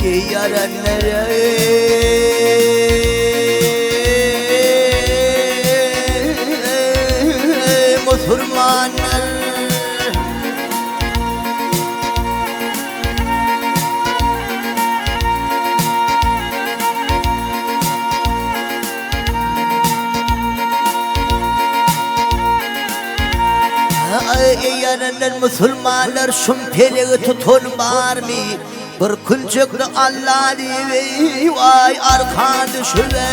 yarenlere Müslümanlar yarenler Müslümanlar şumpeli tutun var mı? Bir külçükle Allah diye vay arkan düşüve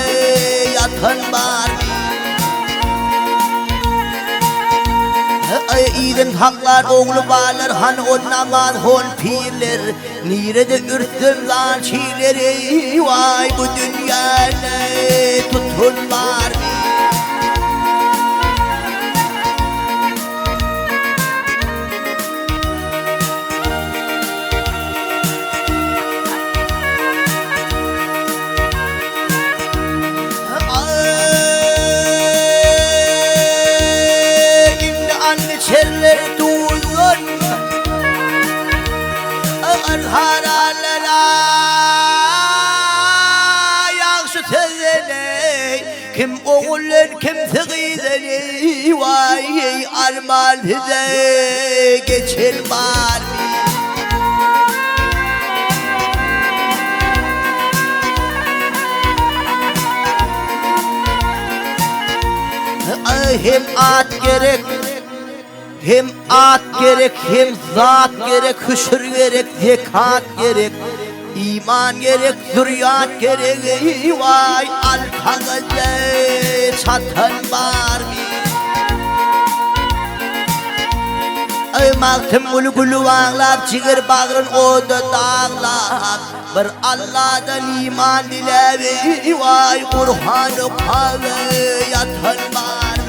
yatan var mı? İdin haklar oğlu bağlar han o namaz hon pirler nirede ürttüm lan çiğleri vay bu dünyada tutun var mı? Çerler duyun Arharalara Yakşı tezene Kim oğullar kim fıgideni Vay armal hide Geçir mal Hem at gerek hem at gerek, hem zat gerek, hışır gerek, zekat gerek, iman gerek, zürriyat gerek, vay alkagaze çatan var mı? Maltım gülü bağlar, çiğir bağırın oda dağlar, bir Allah'dan iman dilevi, vay Kur'an-ı kahve yatan var mı?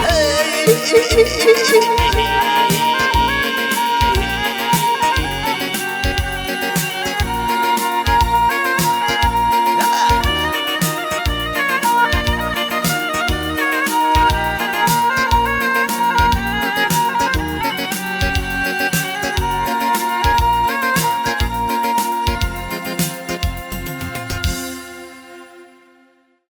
Hey